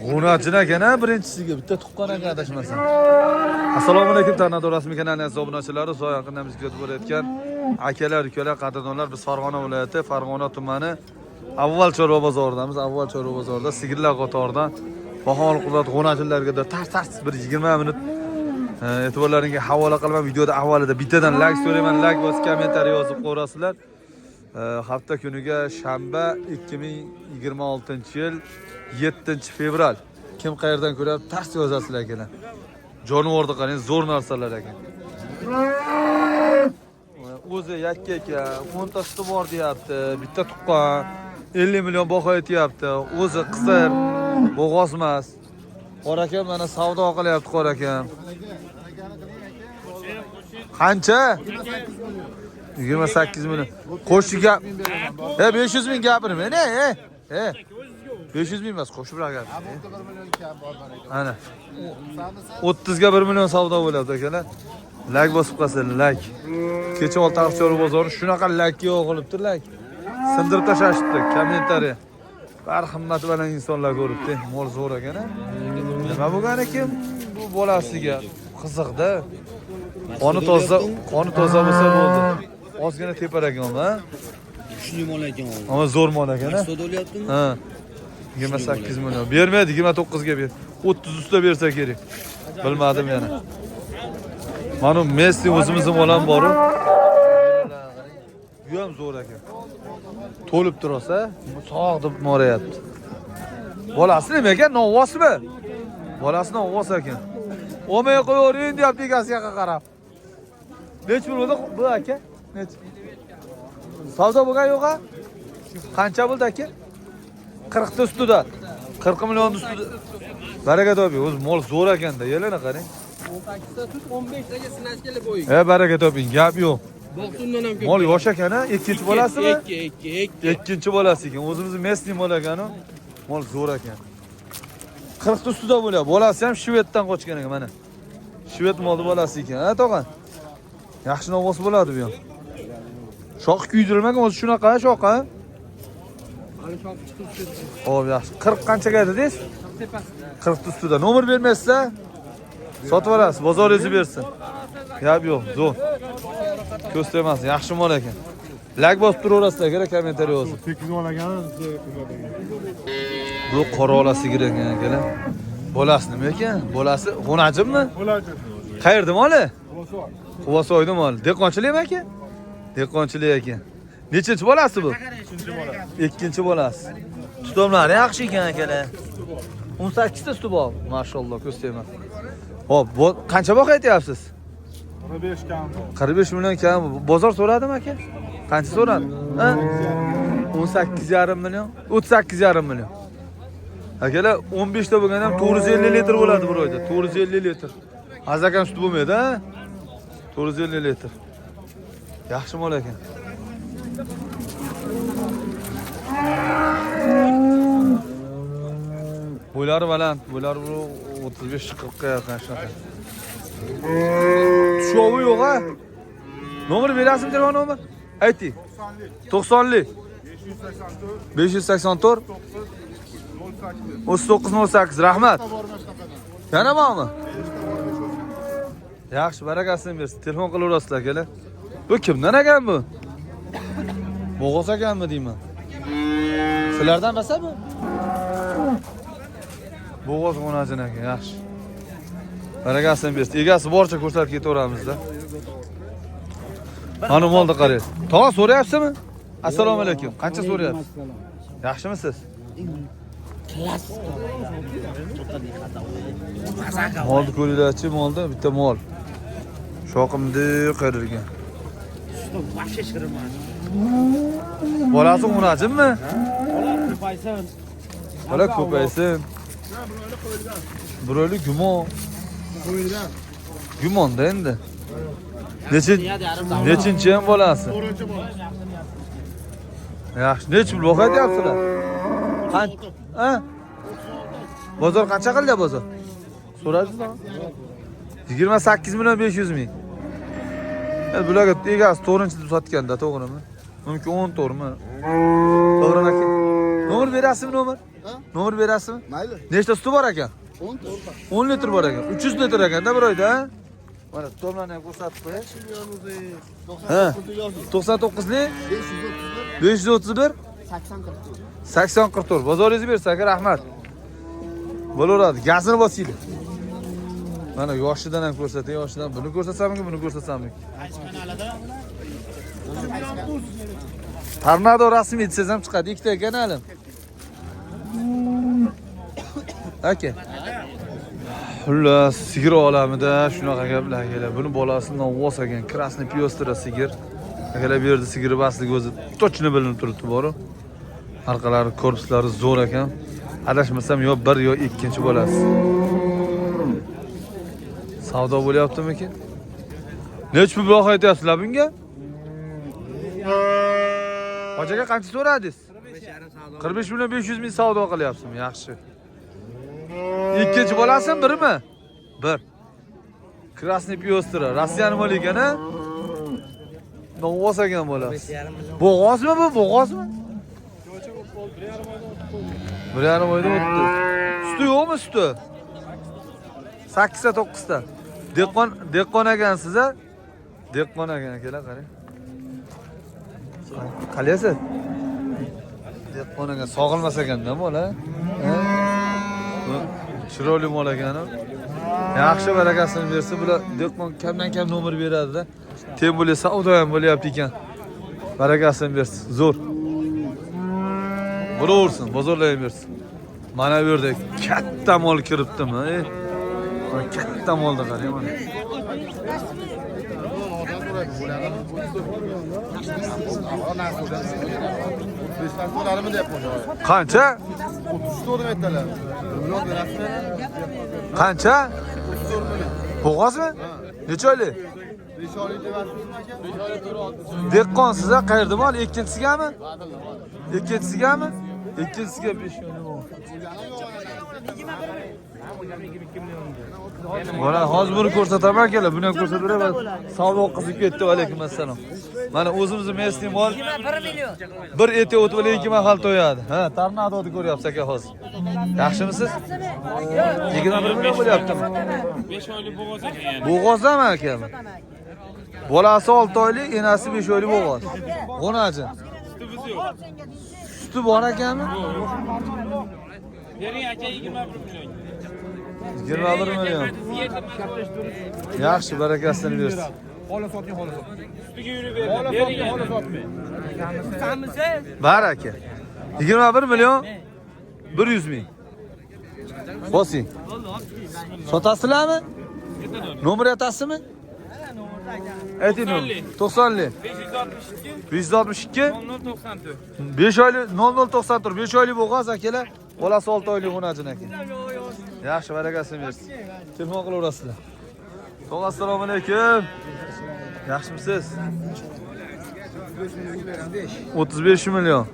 G'unachin akana birinchisiga bitta tuqqan aka adashmasam. Assalomu alaykum tanada rasmiy kanalining obunachilari, so'y yaqinda biz kuzatib borayotgan akalar, ukalar, qadrdonlar, biz Farg'ona viloyati, Farg'ona tumani avval Chorva bozoridamiz. Avval Chorva bozorida sigirlar qatoridan baholi qudrat g'unachinlarga tars bir 20 minut e'tiborlaringizga havola qilaman. Videoda avvalida bittadan like so'rayman, like bosib kommentariy yozib qo'yasizlar. Hafta kuniga shanba 2026-yil 7-fevral. Kim qayerdan ko'ryapti? Tars yozasizlar akalar. Jonivorni qarang, zo'r narsalar ekan. O'zi yakka ekan, 10 ta suti bor deyapti. Bitta tuqqan 50 million baho aytyapti. O'zi qisir, bo'g'ozmas. Qora akam mana savdo qilyapti qora akam. Qancha? 28 million. Qo'shib gap. 500 ming gapirma. 500 ming emas, qo'shib gap. Ana. 30 ga 1 million savdo bo'lyapti akalar. Like bosib qo'yasizlar, like. Kecha Oltiariq bozori shunaqa like yo'q qilibdi, like. Sindirib tashashibdi, kommentariy. Barhimmat bilan insonlar ko'ribdi. Mol zo'r ekan-a. Nima bo'lgan ekan bu bolasiga? Qiziqda. Qoni toza bo'lsa bo'ldi. Ozgina tepar ekan-a. Kuchli mol ekan. Ammo zo'r mol ekan-a. Savdo bo'lyaptimi? Ha. 28 million. Bermaydi, 29 ga ber. 30 usta bersa kerak. Bilmadim yana. Mana Messi o'zimizning bolam bor-ku. Bu ham zo'r ekan. To'lib tursa, sog' deb morayapti. Bolasi nima ekan? Novvosmi? Bolasi novvos ekan. Olmay qo'yavering deyapti egasiga qarab. Nech bo'ldi bu aka? Nech? Savdo bo'lgan yo'q-a? Qancha bo'ldi aka? 40 ta ustida. 40 million ustida. Baraka toping. O'zi mol zo'r ekanda, yelana qarang. 18 ta tut 15 taga sinashkali bo'ying. Baraka toping, gap yo'q. Boqsundan ham ko'p. Mol yosh ekan-a? Ikkinchi bolasimi? Ikki. Ikkinchi bolasi ekan. O'zimizni Messi mol ekan-ku. Mol zo'r ekan. 40 ta ustida bo'lyapti. Bolasi ham Shveddan qochgan ekan mana. Shved molni bolasi ekan, ha tog'a? Yaxshi novvos bo'ladi bu ham. Shoq kuydirilmagan, o'zi shunaqa shoq, ha? Hali shoq chiqib. Xo'p, yaxshi. 40 qanchaga dedingiz? 40 ta ustida. Nomer bermaysizlar? Sotib olasiz, bozoringizni bersin. Gap yo'q, zo'r. Ko'z emas, yaxshi mol ekan. Like bosib turaverasizlar, kerak kommentariy yozib. 8 mol ekan. Bu qora ola sigir ekan akalar. Bolasi nima ekan? Bolasi g'unajimmi? Bo'ladi. Qayerda moli? Quvasoyda mol. Dehqonchilikmi aka? Dehqonchilik ekan. Nechinchi bolasi bu? Ikkinchi bolasi. Tutumlari yaxshi ekan akalar. 18 ta suti bor, mashalloh, ko'z emas. Hop, qancha baho aytyapsiz? 45 kam. 45 million kam. Bozor so'radimi aka? Qancha so'radi? Ha? 18,5 million, 38,5 million. Akalar 15 ta bo'lganda ham 450 litr bo'ladi bir oyda. 450 litr. Azakam sut bo'lmaydi, ha? 450 litr. Yaxshi mol ekan. Bo'ylari baland, bo'ylari 35-40 ga yaqin shunaqa. Tushovi yo'q, ha? Nomer berasizmi, telefon nomer? Ayting. 90lik. 584 3908. Rahmat. Yana bormi? Yaxshi, barakasini bersin. Telefon qilaverasizlar akalar. Bu kimdan ekan bu? Bo'g'oz ekanmi deyman? Sizlardan emas bu? Bo'g'oz g'unajin ekan, yaxshi. Barakasini bersin. Egasi borcha ko'rsatib ketaveramiz-da. Mana molni qarang. Tog'a so'rayapsizmi? Assalomu alaykum. Qancha so'rayapsiz? Yaxshimisiz? Molni ko'ringlar-chi, molda bitta mol. Shoqimni qayrilgan. Vahshiy shirman. Bolasi g'unajinmi? Ko'paysin. Bola ko'paysin. Biroyli gumon. Qo'yilgan. Gumonda endi. Nechinchi ham bolasi? Yaxshi, nech pul baho aytyapsizlar? Qancha? Ha? Bozor qancha qildi bozor? So'radingizmi? 28 million 500 ming. Bularga egasi 4-chi deb sotganda, to'g'rimi? Mumkin 10 to'g'rimi? To'g'rimi aka? Nomer berasizmi, nomer? Nomer berasizmi? Mayli. Nechta suti bor ekan? 10 ta. 10 litr bor ekan. 300 litr ekanda bir oyda. Mana tomlarni ham ko'rsatib qo'yay. Ha. 99lik 531 8044. Bozoringiz bersa aka, rahmat. Bo'laveradi. Gazini bosinglar. Mana yoshidan ham ko'rsating, yoshidan buni ko'rsatsammi, buni ko'rsatsammi? Tornado rasmiy desangiz ham chiqadi. Ikkita ekan halim. Aka. Xullas, sigir olamida shunaqa gaplar kelar. Buni bolasi novvos ekan, krasniy pyostr sigir. Akalar bu yerda sigiri baslik o'zi точно bilinib turibdi bor-ku. Orqalari, korpuslari zo'r ekan. Adashmasam yo bir yo ikkinchi bolasi. Savdo bo'lyaptimi-ki? Nech pul baho aytyapsizlar bunga? Hojaga qancha so'radingiz? 45 million 500 ming savdo qilyapsizmi? Yaxshi. Ikkinchi bolasimi, birmi? Bir. Krasniy pyostr, Rossiyani mol ekan-a? Novvos ekan bolasi. Bo'g'ozmi bu? Bo'g'ozmi? 1,5 oyda o'tdi. Suti yo'qmi suti? 8 ta 9 ta. Dehqon ekansiz-a? Dehqon ekan akalar, qarang. Qalaysiz? Dehqon ekan, sog'ilmas ekan-da bola. Chiroyli mol ekan-a. Yaxshi barakasini bersa, bular dehqon kamdan kam nomer beradi-da. Tem bo'lsa savdo ham bo'lyapti ekan. Barakasini bersin, zo'r. Bo'laversin, bozorlayversin. Mana bu yerda katta mol kiribdimi? Katta molda qarang mana. Qancha? 34 aytdilar. Qancha? Bo'g'ozmi? Necha oylik? 5 oylik deb Dehqonsiz-a, qayerda mol? Ikkinchisigami? Ikkinchisigami? Ikkinchisiga 5 oylik. Mana hozir buni ko'rsataman akalar, buni ham ko'rsataveraman. Savdo qilib ketdi, alaykum assalom. Mana o'zimizning mesniy mol 1 million. bir eti o'tib bilan 2 mahal to'yadi. Ha, tornadoni ko'ryapsiz aka hozir. Yaxshimisiz? 21 million bo'lyaptimi? 5 oylik bo'g'oz ekan yani. Bo'g'ozdami akam? Bolasi 6 oylik, enasi 5 oylik bo'g'oz. G'onachi. Sutimiz yo'q. Suti bor ekanmi? Bering aka 21 million. 21 million. Yaxshi, barakasini bersin. Hola soting, hola soting. Ustiga yurib berdim. Bering Hola sotmay. Bar aka. 21 million 100 ming. Bosing. Sotasizlarmi? Nomer aytasizmi? Ayting. 90lik. 562 0094. 5 oylik 0094 5 oylik bo'g'oz akalar. Bolasi 6 oylik g'unajin aka. Yaxshi, barakasini bersin. Telefon qilaverasizlar. Tog'a, assalomu alaykum. Yaxshimisiz? 35 million.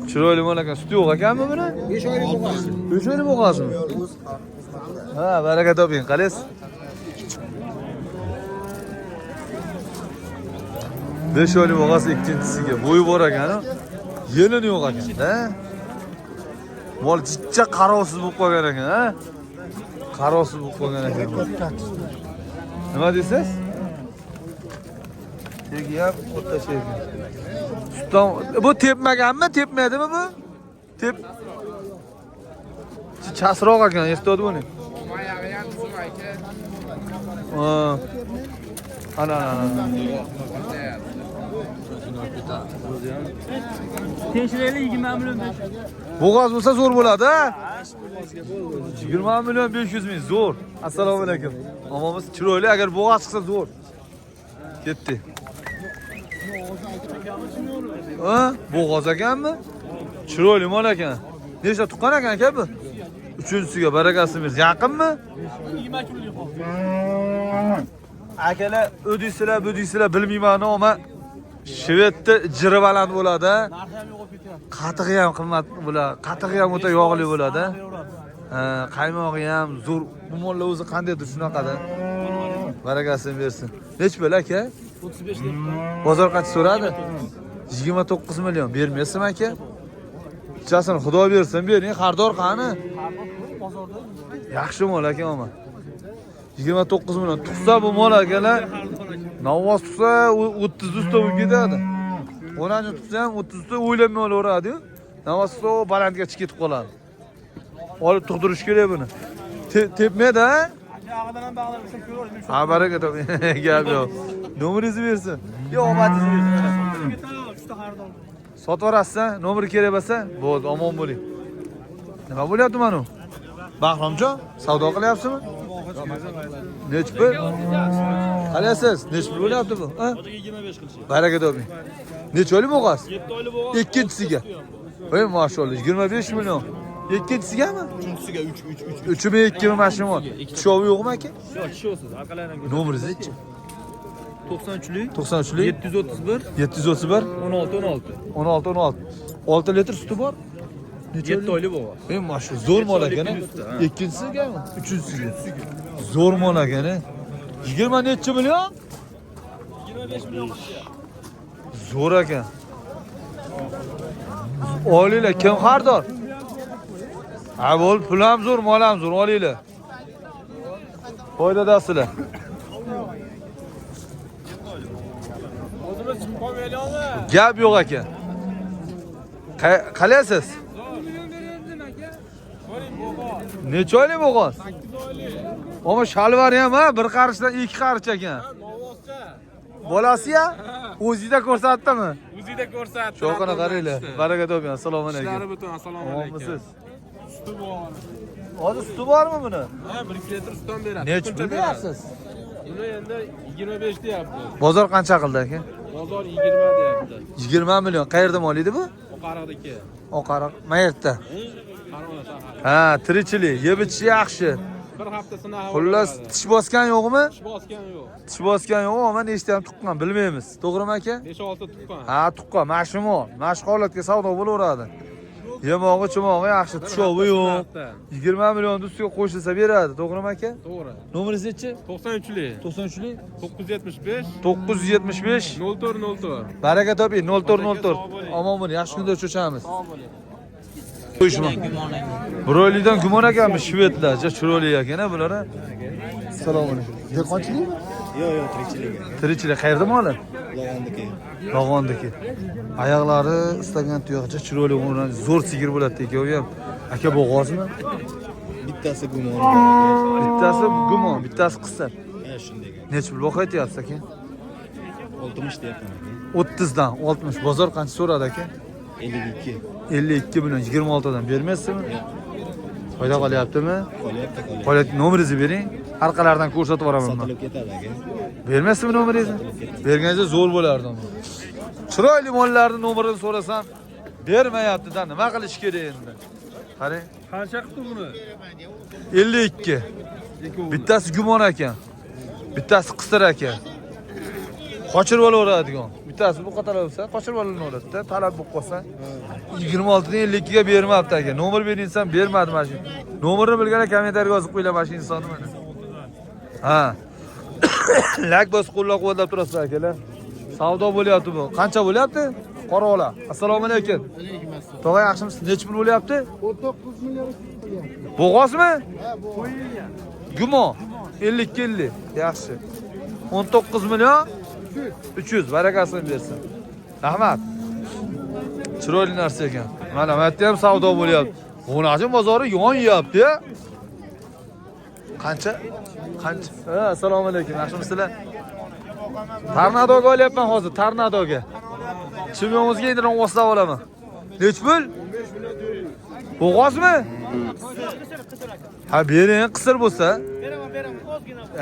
Chiroyli mol ekan. Suti yo'q ekanmi buni? 5 oylik bo'g'oz. 5 oylik bo'g'ozmi? Ha, baraka toping. Qaraysiz. 5 oylik bo'g'oz ikkinchisiga bo'yi bor ekan. Yelini yo'q ekan-da. Mol jichcha qarovsiz bo'lib qolgan ekan, ha? Qarovsiz bo'lib qolgan ekan. Nima deysiz? Tegi ham o'rta chegi. Sutdan bu tepmaganmi? Tepmadimi bu? Tep. Chasroq ekan, eshitdi buni. Mayog'i ham zo'r aka. Ha. Ana. Tekshiraylik 20 million. Bo'g'oz bo'lsa zo'r bo'ladi, ha? 20 million 500 ming zo'r. Assalomu alaykum. Omonmiz chiroyli, agar bo'g'oz chiqsa zo'r. Ketdi. Ha? Bo'g'oz ekanmi? Chiroyli mol ekan. Nechta tuqqan ekan aka bu? Uchinchisiga barakasini bersin. Yaqinmi? 20 kilo qoldi. Akalar, o'diysizlar, bo'diysizlar bilmayman, ammo Shvedda jiri baland bo'ladi. Qatig'i ham qimmat bo'ladi. Qatig'i ham o'ta yog'li bo'ladi. Qaymog'i ham zo'r. Bu mollar o'zi qandaydir shunaqada. Barakasini bersin. Nech bo'l aka? 35 deb. Bozor qancha so'radi? 29 million. Bermaysizmi aka? Bichasini xudo bersin, bering, xaridor qani? Yaxshi mol ekan ama. 29 million. Tuqsa bu mol akalar. Navoz tuqsa 30 usta bo'lib ketadi. 10 tuqsa ham 30 usta o'ylamay olaveradi-yu. Navoz tuqsa o balandga chiqib ketib qoladi. Olib tug'dirish kerak buni. Tepmaydi, ha? Yağdan ham bağlar bir şey ko'raverdim. Ha, baraka top. Gap yo'q. Nomeringizni bersin. Yo, omadingizni bersin. Uchta xaridor. Sotib yuborasiz, nomeri kerak bo'lsa, bo'ldi, omon bo'ling. Nima bo'lyapti mana u? Bahromjon, savdo qilyapsizmi? Nech pul? Qalaysiz? Nech pul bo'lyapti bu? Ha? 25 qilchi. Baraka toping. Nech oylik bo'lg'as? 7 oylik bo'lgan. Ikkinchisiga. Voy, mashallah, 25 million. Ikkinchisigami? Uchinchisiga 3. 3mi 2mi mashina? Tushovi yo'qmi aka? Yo'q, tushisiz. Arqalardan ko'rasiz. Nomeringizni-chi? 93lik 93lik 731 731 16 6 litr suti bor. 7 oylik bo'lgan. Ey mashallah, zo'r mol ekan. Ikkinchisi, ha. Ikkinchisigami? Uchinchisiga. Zo'r mol ekan. 20 necha million? 25 million. Zo'r ekan. Olinglar, kim xaridor? Ha, bo'l, pul ham zo'r, mol ham zo'r, olinglar. Foydadasizlar. O'zimiz chiqib qolmaylikmi? Gap yo'q ekan. Qalaysiz? Necha oylik bo'lgan? 8 oylik. Ama shalvar ham ha, bir qarishdan iki qarish ekan. Novvoscha. Bolasi-ya? O'zingizda ko'rsatdimi? O'zingda ko'rsat. Sho'qini qaranglar. Baraka toping. Assalomu alaykum. Ishlari butun. Assalomu alaykum. Omonmisiz? Suti bor. Hozir suti bormi buni? Ha, 1 litr sutdan beradi. Necha pul deyapsiz? Buni endi 25 deyapti. Bozor qancha qildi aka? Bozor 20 deyapti. 20 million. Qayerda mol edi bu? Oqariqdiki. Oqariq, Mayerda. Qarg'ona shahar. Ha, tirikchilik, yeb ichish yaxshi. Bir haftasini havo. Xullas, tish bosgan yo'qmi? tish bosgan yo'q. Tish bosgan yo'q, ama nechta ham tuqqan bilmaymiz. To'g'rimi aka? 5-6 tuqqan. Ha, tuqqan, mashimo. Mashg'ulotga savdo bo'laveradi. Yemog'i, chimog'i yaxshi, tushovi yo'q. 20 million ustiga qo'shilsa beradi, to'g'rimi aka? To'g'ri. Nomeringizni-chi? 93lik 93lik 975 975 0404. Baraka toping 0404. Omon bo'ling, yaxshi kunda uchrashamiz. Sog' bo'ling. Qo'yishma. Biroylidan gumon ekanmi shvedlar, juda chiroyli ekan bular. Assalomu alaykum. Dehqonchilikmi? Yo'q, tirikchilik. Tirikchilik qayerda moli? Lag'ondiki. Lag'ondiki. Oyoqlari istagan tuyoqcha chiroyli o'rnadi, zo'r sigir bo'ladi ikkovi ham. Aka bo'g'ozmi? Bittasi gumon. Bittasi gumon, bittasi qisqa. Shunday. Necha pul vaqt aytyapsiz aka? 60 deyapman. 30 dan 60. Bozor qancha so'radi aka? 52. 52 million 26 dan bermaysizmi? Foyda qilyaptimi? Qolyapti. Qo'yat nomeringizni bering. Orqalaridan ko'rsatib yuboraman men. Sotilib ketadi aka. Bermaysizmi nomeringizni? Berganingizda zo'r bo'lardi. Chiroyli mollarning nomerini so'rasam, bermayapti-da. Nima qilish kerak endi? Qarang. Qancha qildi buni? 52. Bittasi gumon ekan. Bittasi qisir ekan. Qochirib olaveradigan. Bittasi bu qator bo'lsa, qochirib olaveradi-da. Talab bo'lib qolsa, 26 dan 52 ga bermabdi aka. Nomer beringsan, bermadi mana shu. Nomerini bilganlar kommentariyaga yozib qo'yinglar mana shu insonni mana. Ha. Like bosib qo'llab-quvvatlab turasiz akalar. Savdo bo'lyapti bu. Qancha bo'lyapti? Qoraola. Assalomu alaykum. Tog'a yaxshimisiz? Necha pul bo'lyapti? 19 million Bo'g'ozmi? Ha, bo'g'oz. Gumon. 50. Yaxshi. 19 million 300. Barakasini bersin. Rahmat. Chiroyli narsa ekan. Mana bu yerda ham savdo bo'lyapti. G'onajin bozori yonyapti. Qancha? Ha, assalomu alaykum. Yaxshimisizlar? Tornadoga olyapman hozir, tornadoga. Chimyomizga indirim o'slab olaman. Nech pul? Bo'g'ozmi? Ha, bering, qisir bo'lsa. Beraman,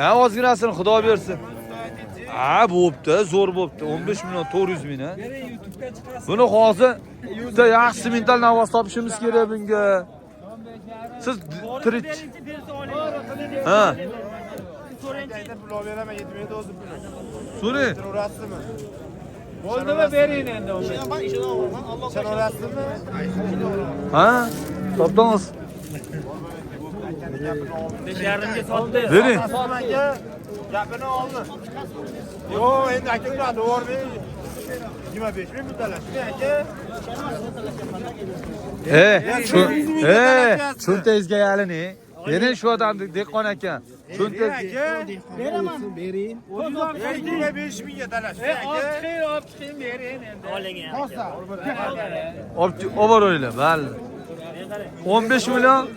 Ha, ozginasini Xudo bersin. Ha, bo'pti, zo'r bo'pti. 15 million 400 ming ha. Buni hozir juda yaxshi mental navoz topishimiz kerak bunga. Siz tirik. Ha. pul beraman, yetmaydi o'zi puli. So'ring. Urasizmi? Bo'ldimi bering endi uni. Sen urasizmi? Ha? Topdingiz. 5,5 ga sotdi. Bering. Gapini oldi. Yo'q, endi aka uradi, o'rni. 25 ming bu talashmi aka? Cho'ntagizga yalini. Yana shu odam dehqon ekan. Cho'ntag Beraman. Bering. 25 mingga talashmi aka? Olib chiqing bering endi. Oling. oboringlar, balli. 15 million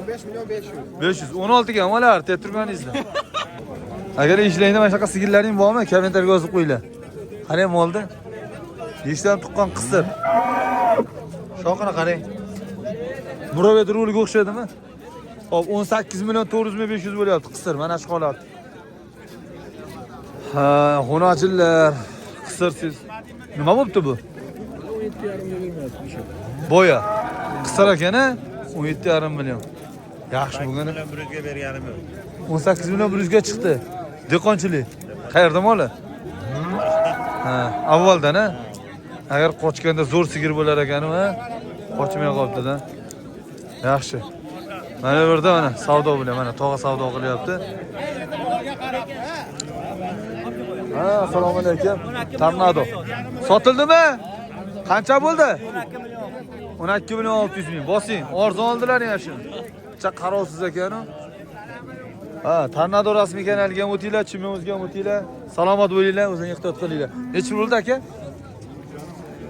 15 million 500. 500 16 ga olar, deb turganingizda. Agar ishlaydi mana shunaqa sigirlaring bormi? Kommentarga yozib qo'yinglar. Qarang molda. Nechdan tuqqan qisir. Shoqini qarang. Murovet ruliga o'xshadimi? Hop, 18 million 400 ming 500 bo'lyapti qisir. Mana shu holat. Ha, xonachillar, qisirsiz. Nima bo'pti bu? 17,5 million Boya. Qisir ekan-a? 17,5 million. Yaxshi bo'lgani. 100 ga berganim yo'q. 18 million 100 ga chiqdi. Dehqonchilik. Qayerda moli? Ha, avvaldan-a? Agar qochganda zo'r sigir bo'lar ekan-a, qochmay qolibdi-da. Yaxshi. Mana bu yerda mana savdo bilan, mana tog'a savdo qilyapti. Ha, assalomu alaykum. Tornado. Sotildimi? Qancha bo'ldi? 12 million 600 ming. Bosing, arzon oldilar ya shuni. Cha qarovsiz ekan-ku. Ha, Tornado rasmiy kanaliga ham o'tinglar, chimimizga ham o'tinglar. Salomat bo'linglar, o'zingizni ehtiyot qilinglar. Necha bo'ldi aka?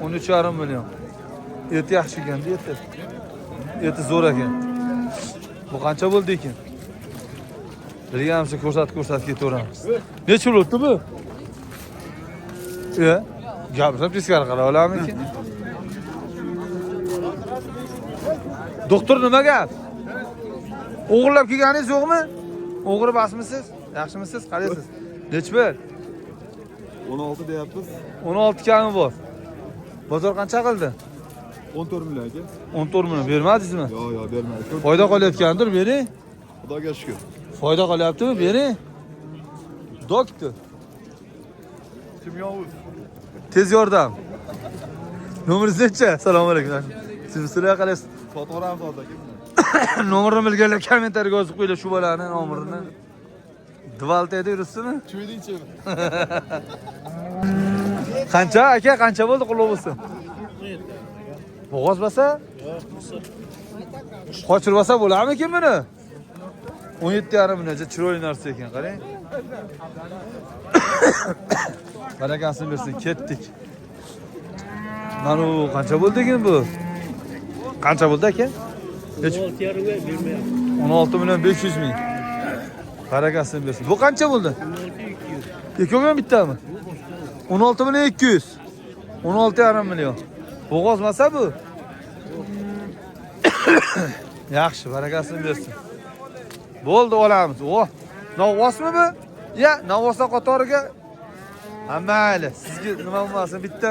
13,5 million. Eti yaxshi ekan, eti. Eti zo'r ekan. Bu qancha bo'ldi ekan? Birgamcha ko'rsatib ketaveramiz. Necha bo'ldi bu? Gapirib teskari qara olamizmi? Doktor nima gap? O'g'irlab kelganingiz yo'qmi? O'g'ri basmisiz? Yaxshimisiz? Qaraysiz. Necha bir? 16 deyapmiz. 16 kami bor. Bozor qancha qildi? 14 million aka. 14 million bermadingizmi? Yo'q, bermadik. Foyda qolyapgandir, bering. Xudoga shukr. Foyda qolyaptimi? Bering. Doktor. Kimyoviy. Tez yordam. Nomeringiz necha? Assalomu alaykum. Sizlar qalaysiz? Fotogram hozir aka. Nomerini bilganlar kommentarga yozib qo'yinglar shu bolani nomerini. Dvalteda yuribsizmi? Chuyidingchi. Qancha aka? Qancha bo'ldi quloq bo'lsin? Bo'g'oz basa? Qochirmasa bo'larmikin buni? 17,5 millioncha chiroyli narsa ekan, qarang. Barakasini bersin, ketdik. Mana bu qancha bo'ldi ekan bu? Qancha bo'ldi aka? 16 million 500 ming. Barakasini bersin. Bu qancha bo'ldi? 200. Bittami? 16 million 200. 16,5 million. Bo'g'ozmasa bu? Yaxshi, barakasini bersin. Bo'ldi, olamiz. Oh, novvosmi bu? Ya, novvoslar qatoriga. Ha, mayli. Sizga nima bo'lmasin, bitta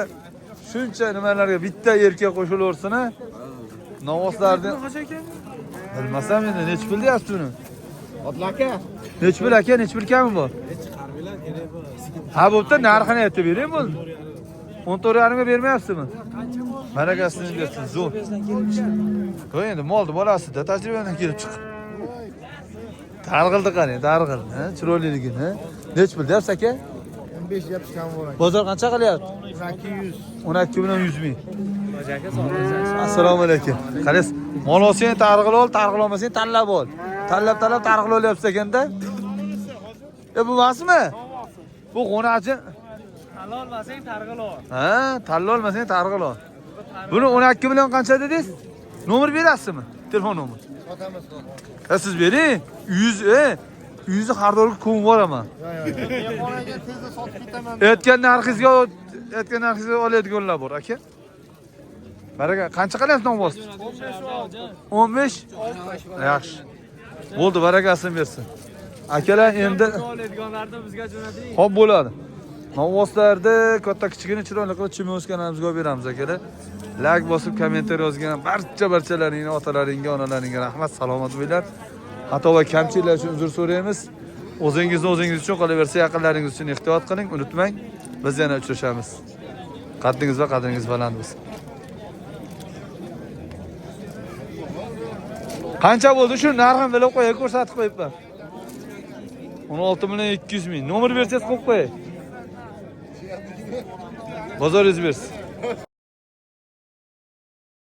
shuncha nimalarga bitta erkak qo'shilaversin-a. Novvoslarni bilmasam endi nech pul deyapsiz uni? Otlaka. Nech pul aka, nech pul kami bor? Ha, bo'pti, narxini aytib bering bo'ldi. 14,5 ga bermayapsizmi? Barakasini bersin, zo'r. Qo'y endi molni bolasida tajribadan kelib chiqib. Targ'ildi qarang, targ'il, ha, chiroyliligini. Nech pul deyapsiz aka? 15 yapti kam bor. Bozor qancha qilyapti? 12 million 100 ming. Assalomu alaykum. Qaraysiz, mol olsang targ'il ol, targ'il olmasang tanlab ol. Tanlab targ'il olyapsiz ekanda. Bu emasmi? Bu qo'nachi. Tanlay olmasang targ'il ol. Ha, tanlay olmasang targ'il ol. Buni 12 million qancha dedingiz? Nomer berasizmi? Telefon nomeri. Sotamiz. Siz bering. 100 xaridorga ko'm boraman. Yo'q, tezda sotib ketaman. Aytgan narxingizga oladiganlar bor, aka. Baraka, qancha qilyapsiz novvos? 15. Yaxshi. Bo'ldi, barakasini bersin. Akalar endi Oladiganlarni bizga jo'nating. xo'p bo'ladi. Novvoslarni katta kichigini chiroyli qilib Chimyos kanalimizga olib beramiz akalar. Like bosib, kommentar yozgan barchalaringga, otalaringga, onalaringga rahmat, salomat bo'linglar. Xato va kamchiliklar uchun uzr so'raymiz. O'zingizni uchun qolaversa, yaqinlaringiz uchun ehtiyot qiling, unutmang. Biz yana uchrashamiz. Qaddingiz va qadringiz baland bo'lsin. Qancha bo'ldi shu narxini bilib qo'yay, ko'rsatib qo'yibman. 16 million 200 ming. Nomer bersangiz qo'yib qo'yay. Bozoringiz bersin.